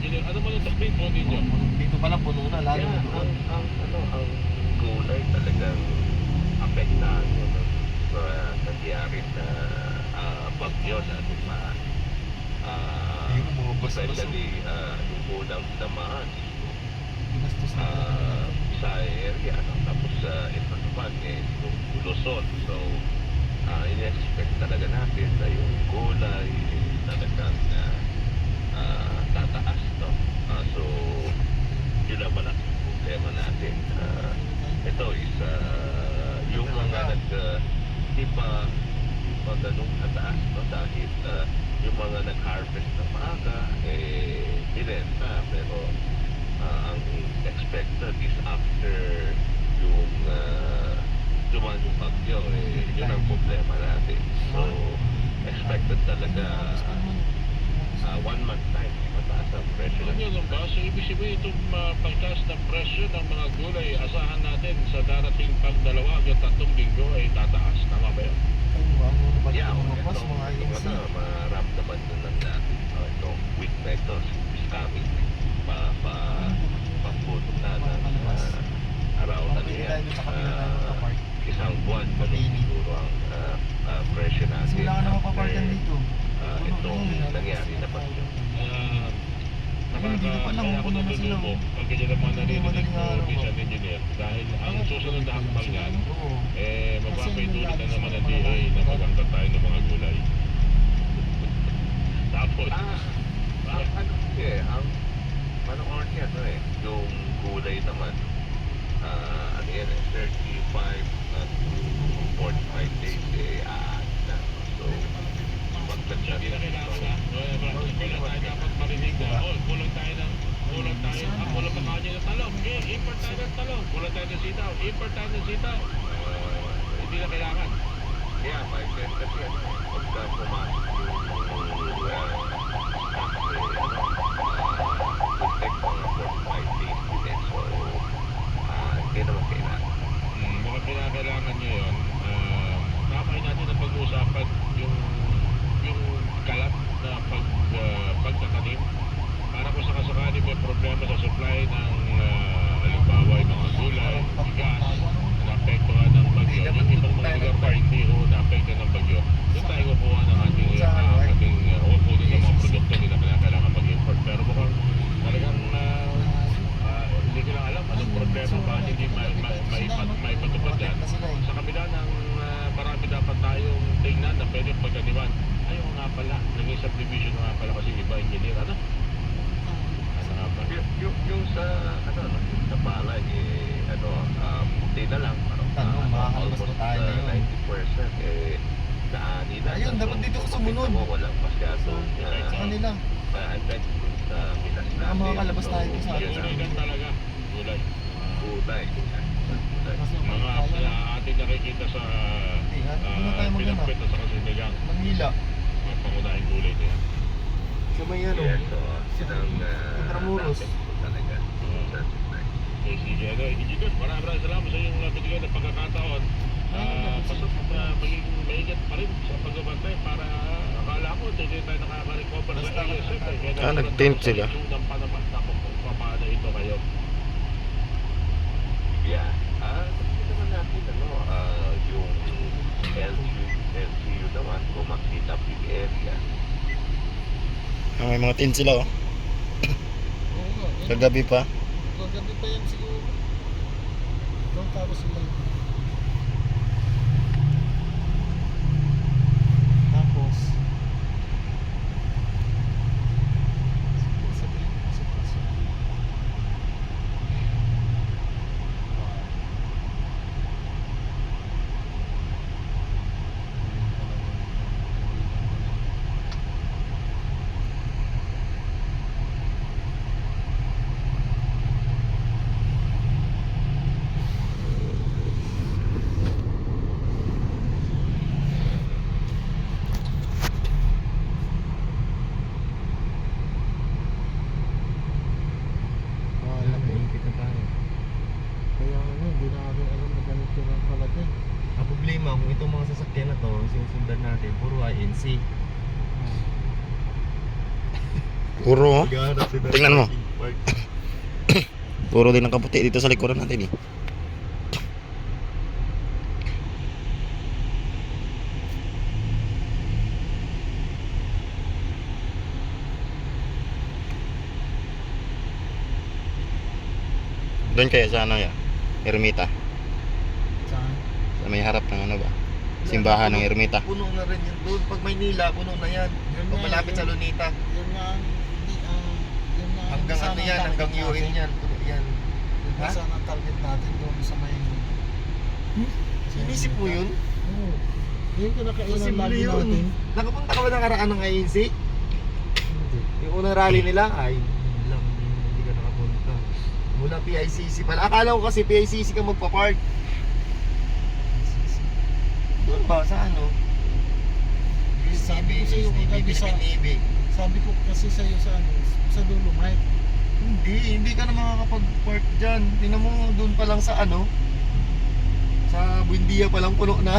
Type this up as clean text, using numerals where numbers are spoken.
engineer, ano man ang takbin po ninyo? Dito pala puno na, lalo na doon. Ang gulay talagang apektado no, sa nangyari na bagyo na Yung mga basta-basta. especially yung unang tamaan Binastos na talaga. sa area no? Tapos ito naman yung Luzon. So in-expect talaga natin na yung gulay talagang tataas no? So yun ang malaking problema natin. Ito is yung mga di pa ganun kataas no? Dahil yung mga nag-harvest ng maaga binenta, pero ang expected is after yung dumaan yung bagyo, yun ang problema natin. So expected talaga 1 month time mataas ang presyo. Alam nyo lang ba? So ibig sabihin itong pagtaas ng presyo ng mga gulay, asahan natin sa darating pang 2 hanggang 3 linggo ay tataas. Tama ba yun? Yeah, Ito, mga boss, mga INC. maramdaman na lang natin itong weak metals is coming pagputok na ng around ano yan, isang buwan pa lang siguro ang presyo natin. Wala ka na mapaparkan dito. Itong nangyari na bagyo. Kaya ako natutulog pag ganyan naman narinig ko isang engineer dahil ang susunod na hakbang yan magpapaitulit na naman ang DA na magangkat tayo ng mga gulay. Tapos ang order yung gulay naman ano yan 35 to 45 days na. So magtagyan hindi na kailangan na kulang tayo dapat marinig na kulang pa kanya ng talong, import tayo ng talong, kulang tayo ng sitaw, import tayo ng sitaw. Hindi na kailangan. yeah, may sense kasi yan pagka pumasok would take mga 45 days din. So hindi naman kailangan. Mga pinakailangan nyo yun, nakakain natin ang pag-uusapan yung kalat na pagtatanim para kung sakasakali may problema sa supply ng halimbawa yung mga gulay, bigas, naapektuhan ng bagyo. Yung ibang mga lugar pa hindi naapektuhan ng bagyo. Doon tayo kukuha ng ating kukunin ng mga produkto nila kailangan mag-import. Pero mukhang talagang hindi ko lang alam anong problema ba hindi may patupad yan. Sa kabila ng marami dapat tayong tingnan na pwede pagkaniwan. Ayaw nga pala, naging subdivision nga pala kasi iba engineer. Ano nga ba? Yung sa sa palay puti na lang makakalabas almost pa tayo ngayon. 90% naani na. Ayun, dapat dito ka sumunod. Walang masyado Sa kanila. effect sa bilas natin. Makakalabas tayo sa atin. Gulay lang talaga. Gulay. Gulay. Mga ating nakikita sa Pinagpit at saka sinigang. Manila. Mga pangunahing gulay na yan. Sabay yan o. Yes, so sinang Intramuros. talaga. Sige, engineer, maraming salamat sa iyong binigay na pagkakataon. Pasok maging maingat pa rin sa pagbabantay para akala ko hindi tayo nakaka-recover sa ASF. Nag-tint sila. Yung panaman na kung paano ito kayo. Yeah. Kasi naman natin, yung LCU naman, kung makita yung area. May mga tin sila oh. Kagabi pa. Kagabi pa yan siguro. Doon tapos sila. Tapos problema kung itong mga sasakyan na to, sinusundan natin, puro INC. Puro oh. Maghahanap sila ng Tingnan mo. parking park. Puro din ang kaputi dito sa likuran natin eh. Doon kaya sa ano ya? Ermita. Saan? Sa may harap ng ano ba? Simbahan ng Ermita. Puno na rin yan doon. Pag Maynila, puno na yan. Pag malapit sa Lunita. Yun nga ang hindi yun nga ang Hanggang sana ano yan, ang hanggang target UN natin. yan. Puno yan. Yun nga Ha? sana ang target natin doon sa may Sinisip mo yun? Oo. Yun yung nakailan Posible lagi yun. natin. Nakapunta ka ba nakaraan ng INC? Hindi. Yung unang rally nila? Ay, lang. Hindi ka nakapunta. Mula PICC pala. Akala ko kasi PICC ka magpa-park. Doon ba? Sa ano? Sabi ko sa'yo, kagabi sa- Navy. Sabi ko kasi sa'yo sa ano, sa Dolomite. Hindi ka na makakapag-park dyan. Tingnan mo doon pa lang sa ano, sa Buendia pa lang puno na.